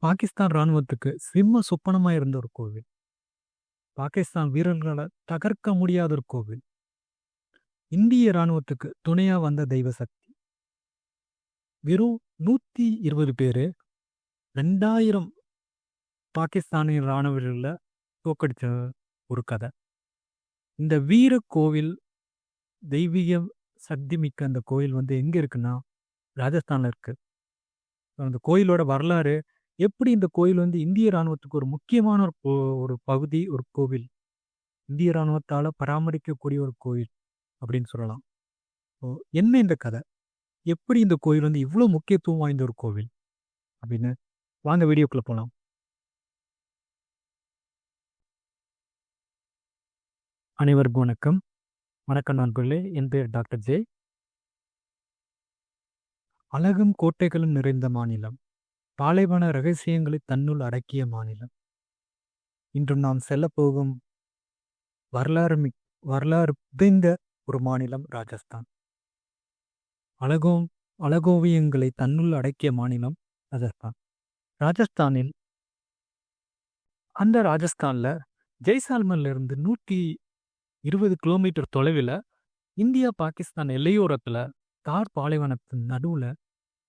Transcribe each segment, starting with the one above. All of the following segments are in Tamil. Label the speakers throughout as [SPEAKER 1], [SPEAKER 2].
[SPEAKER 1] பாகிஸ்தான் ராணுவத்துக்கு சிம்ம சொப்பனமா இருந்த ஒரு கோவில். பாகிஸ்தான் வீரர்களால தகர்க்க முடியாத ஒரு கோவில். இந்திய ராணுவத்துக்கு துணையா வந்த தெய்வ சக்தி. வெறும் 120 பேரு 2000 பாகிஸ்தானிய ராணுவ வீரர்கள தோற்கடிச்ச ஒரு கதை. இந்த வீர கோவில், தெய்வீக சக்தி மிக்க அந்த கோயில் எங்க இருக்குன்னா, ராஜஸ்தான்ல இருக்கு. அந்த கோயிலோட வரலாறு, எப்படி இந்த கோயில் இந்திய ராணுவத்துக்கு ஒரு முக்கியமான ஒரு பகுதி, ஒரு கோவில். இந்திய ராணுவத்தால பராமரிக்கக்கூடிய ஒரு கோயில் அப்படின்னு சொல்லலாம். ஓ, என்ன இந்த கதை? எப்படி இந்த கோயில் இவ்ளோ முக்கியத்துவம் வாய்ந்த ஒரு கோவில்? அப்படின்னு வாங்க வீடியோக்குள்ள போலாம். அனைவருக்கும் வணக்கம். வணக்கம் நண்பர்களே. என் பெயர் டாக்டர் ஜே. அழகும் கோட்டைகளும் நிறைந்த மாநிலம். பாலைவன ரகசியங்களை தன்னுள் அடக்கிய மாநிலம். இன்று நாம் செல்லப்போகும் வரலாறு புதைந்த ஒரு மாநிலம் ராஜஸ்தான். அழகோவியங்களை தன்னுள் அடக்கிய மாநிலம் ராஜஸ்தான். ராஜஸ்தான்ல ஜெய்சால்மர்ல இருந்து 120 கிலோமீட்டர் தொலைவில் இந்தியா பாகிஸ்தான் எல்லையோரத்துல தார் பாலைவனத்தின் நடுவுல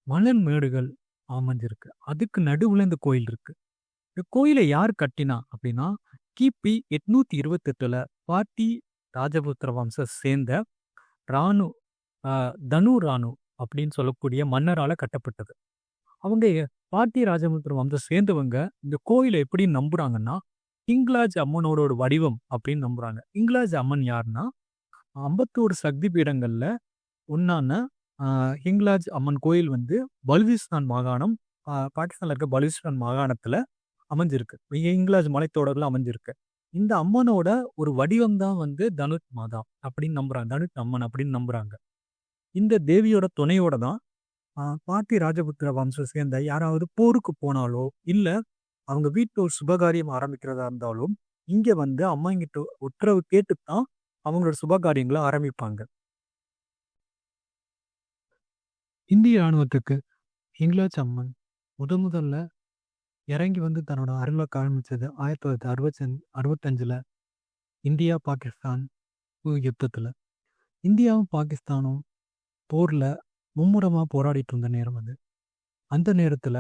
[SPEAKER 1] மணல் மேடுகள் அமைஞ்சிருக்கு. அதுக்கு நடுவுல இந்த கோயில் இருக்கு. இந்த கோயிலை யார் கட்டினா அப்படின்னா, கிபி 828ல பாட்டி ராஜபுத்திர வம்சம் சேர்ந்த ராணு தனு ராணு அப்படின்னு சொல்லக்கூடிய மன்னரால கட்டப்பட்டது. அவங்க பாட்டி ராஜபுத்திர வம்சம் சேர்ந்தவங்க இந்த கோயிலை எப்படி நம்புறாங்கன்னா, ஹிங்லாஜ் அம்மனோட ஒரு வடிவம் அப்படின்னு நம்புறாங்க. ஹிங்லாஜ் அம்மன் யாருன்னா, 51 சக்தி பீடங்கள்ல ஒன்னான ஹிங்லாஜ் அம்மன் கோயில் பலுசிஸ்தான் மாகாணம், பாகிஸ்தான்ல இருக்க பலுசிஸ்தான் மாகாணத்துல அமைஞ்சிருக்கு. ஹிங்லாஜ் மலைத்தொடர்ல அமைஞ்சிருக்கு. இந்த அம்மனோட ஒரு வடிவம் தான் தனுட் மாதா அப்படின்னு நம்புறாங்க. தனுட் அம்மன் அப்படின்னு நம்புறாங்க. இந்த தேவியோட துணையோட தான் பாட்டி ராஜபுத்திர வம்சம் சேர்ந்த யாராவது போருக்கு போனாலோ, இல்ல அவங்க வீட்டில் ஒரு சுபகாரியம் ஆரம்பிக்கிறதா இருந்தாலும், இங்க அம்மா கிட்ட உத்தரவு கேட்டுத்தான் அவங்களோட சுபகாரியங்களை ஆரம்பிப்பாங்க. இந்திய ராணுவத்துக்கு ஹிங்லாஜ் அம்மன் முதல்ல இறங்கி தன்னோட அருளை காமிச்சது 1965 இந்தியா பாகிஸ்தான் யுத்தத்துல. இந்தியாவும் பாகிஸ்தானும் போர்ல மும்முரமா போராடிட்டு இருந்த நேரம் அது. அந்த நேரத்துல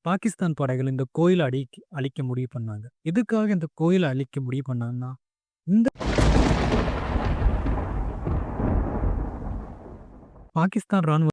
[SPEAKER 1] பாகிஸ்தான் படைகள் இந்த கோயிலை அழிக்க முடிவு பண்ணாங்க. எதுக்காக இந்த கோயிலை அழிக்க முடிவு பண்ணாங்கன்னா, இந்த பாகிஸ்தான் ராணுவ